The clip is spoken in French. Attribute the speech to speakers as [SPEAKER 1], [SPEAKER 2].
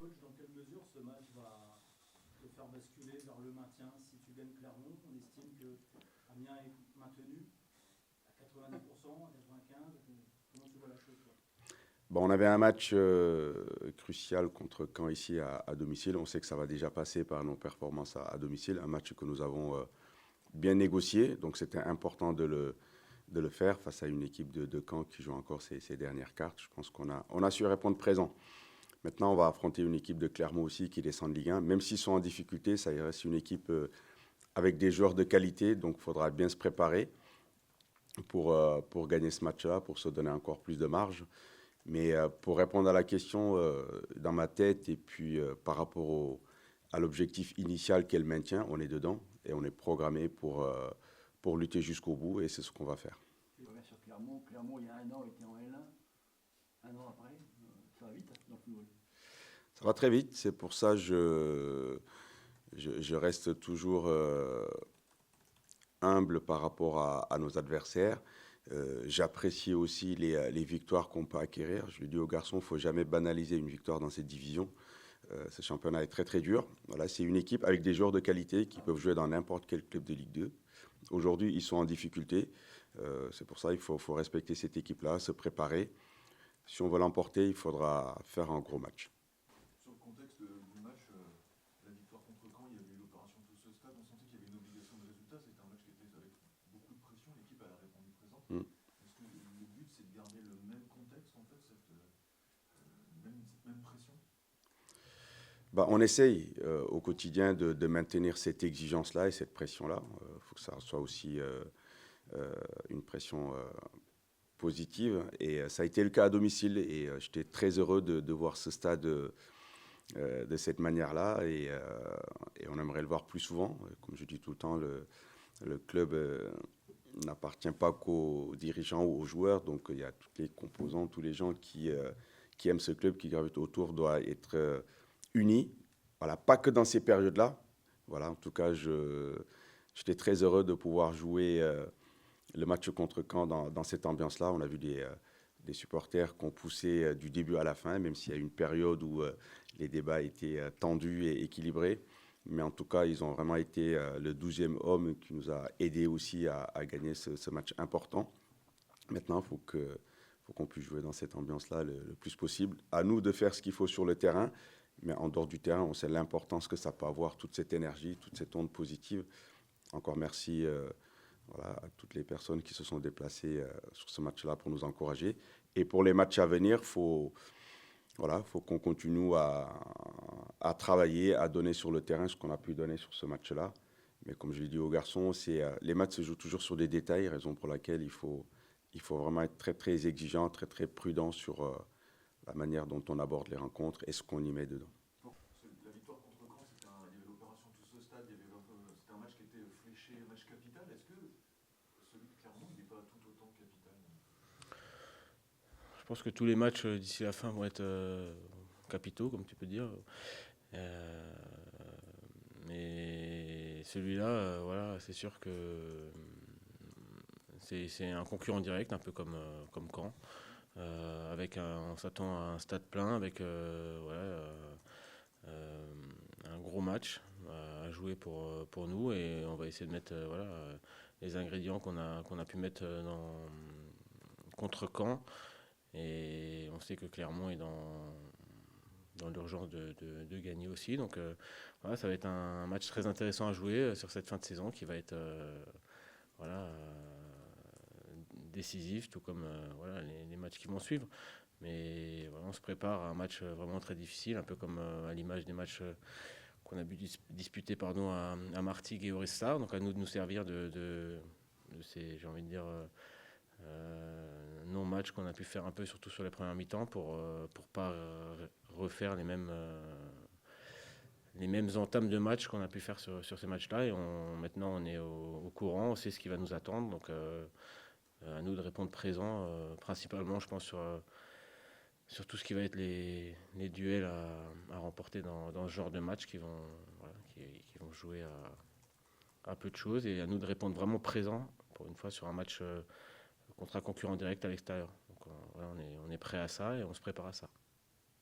[SPEAKER 1] Coach, dans quelle mesure ce match va te faire basculer vers le maintien? Si tu gagnes Clermont, on estime que Amiens est maintenu à 90%, à 95%. Comment tu vois la chose, toi?
[SPEAKER 2] Bon, on avait un match crucial contre Caen ici à domicile. On sait que ça va déjà passer par nos performances à domicile. Un match que nous avons bien négocié. Donc c'était important de le faire face à une équipe de Caen qui joue encore ses dernières cartes. Je pense qu'on a su répondre présent. Maintenant, on va affronter une équipe de Clermont aussi qui descend de Ligue 1. Même s'ils sont en difficulté, ça reste une équipe avec des joueurs de qualité. Donc il faudra bien se préparer pour gagner ce match-là, pour se donner encore plus de marge. Mais pour répondre à la question, dans ma tête et puis par rapport à l'objectif initial qu'est le maintien, on est dedans et on est programmé pour lutter jusqu'au bout et c'est ce qu'on va faire.
[SPEAKER 3] Tu reviens sur Clermont. Clermont, il y a un an, était en L1. Un an après, ça va vite dans le football.
[SPEAKER 2] Ça va très vite, c'est pour ça que je reste toujours humble par rapport à nos adversaires. J'apprécie aussi les victoires qu'on peut acquérir. Je lui dis aux garçons, il ne faut jamais banaliser une victoire dans cette division. Ce championnat est très très dur. Voilà, c'est une équipe avec des joueurs de qualité qui peuvent jouer dans n'importe quel club de Ligue 2. Aujourd'hui, ils sont en difficulté. C'est pour ça qu'il faut respecter cette équipe-là, se préparer. Si on veut l'emporter, il faudra faire un gros match.
[SPEAKER 4] Sur le contexte du match, la victoire contre Caen, il y avait eu l'opération Tous au stade. On sentait qu'il y avait une obligation de résultat. C'était un match qui était avec beaucoup de pression. L'équipe a répondu présente. Est-ce que le but, c'est de garder le même contexte, en fait, cette même pression?
[SPEAKER 2] Bah, on essaye au quotidien de maintenir cette exigence-là et cette pression-là. Il faut que ça soit aussi une pression positive. Et ça a été le cas à domicile. Et j'étais très heureux de voir ce stade de cette manière-là. Et on aimerait le voir plus souvent. Comme je dis tout le temps, le club n'appartient pas qu'aux dirigeants ou aux joueurs. Donc il y a toutes les composants, tous les gens qui aiment ce club, qui gravitent autour, doivent être unis. Voilà, pas que dans ces périodes-là. Voilà, en tout cas, j'étais très heureux de pouvoir jouer le match contre Caen dans cette ambiance-là. On a vu des supporters qui ont poussé du début à la fin, même s'il y a une période où les débats étaient tendus et équilibrés. Mais en tout cas, ils ont vraiment été le 12e homme qui nous a aidés aussi à gagner ce match important. Maintenant, il faut qu'on puisse jouer dans cette ambiance-là le plus possible. À nous de faire ce qu'il faut sur le terrain. Mais en dehors du terrain, on sait l'importance que ça peut avoir, toute cette énergie, toute cette onde positive. Encore merci à toutes les personnes qui se sont déplacées sur ce match-là pour nous encourager. Et pour les matchs à venir, faut qu'on continue à travailler, à donner sur le terrain ce qu'on a pu donner sur ce match-là. Mais comme je l'ai dit aux garçons, les matchs se jouent toujours sur des détails, raison pour laquelle il faut vraiment être très, très exigeant, très, très prudent sur la manière dont on aborde les rencontres et ce qu'on y met dedans.
[SPEAKER 4] La victoire contre Caen, il y avait l'opération Tous au stade, c'était un match qui était fléché, match capital. Est-ce que celui de Clermont, il n'est pas tout autant capital?
[SPEAKER 5] Je pense que tous les matchs d'ici la fin vont être capitaux, comme tu peux dire. Mais celui-là, voilà, c'est sûr que c'est un concurrent direct, un peu comme Caen. On s'attend à un stade plein avec un gros match à jouer pour nous et on va essayer de mettre les ingrédients qu'on a pu mettre contre Caen et on sait que Clermont est dans l'urgence de gagner aussi, donc ça va être un match très intéressant à jouer sur cette fin de saison qui va être décisif, tout comme les matchs qui vont suivre. Mais voilà, on se prépare à un match vraiment très difficile, un peu comme à l'image des matchs qu'on a pu disputer à Martigues et au Restart. Donc à nous de nous servir de ces, j'ai envie de dire, non-matchs qu'on a pu faire un peu, surtout sur les premières mi-temps, pour pas refaire les mêmes entames de match qu'on a pu faire sur ces matchs-là. Et maintenant, on est au courant, on sait ce qui va nous attendre. Donc à nous de répondre présent, principalement, je pense, sur tout ce qui va être les duels à remporter dans ce genre de match qui vont jouer à peu de choses, et à nous de répondre vraiment présent, pour une fois, sur un match contre un concurrent direct à l'extérieur. Donc on est prêt à ça et on se prépare à ça.